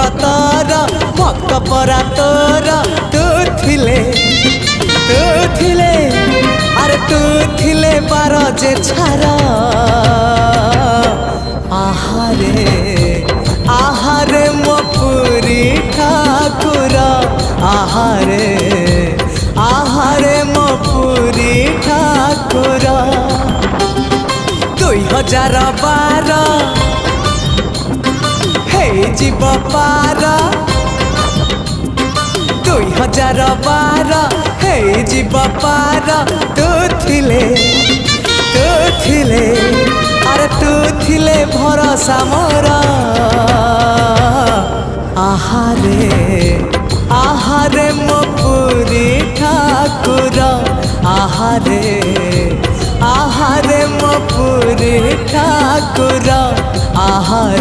भगतर भक्त परा तोर तू थिले अरे तू थिले बार जे छारा आहारे मो पुरी ठाकुर आहारे मो पुरी ठाकुर 2012 हे जीव पार 2012 हे जीव पार तू थिले अरे तू थिले भरोसा मोर आहारे मो पुरी ठाकुर आहारे मो पुरी ठाकुर आहारे।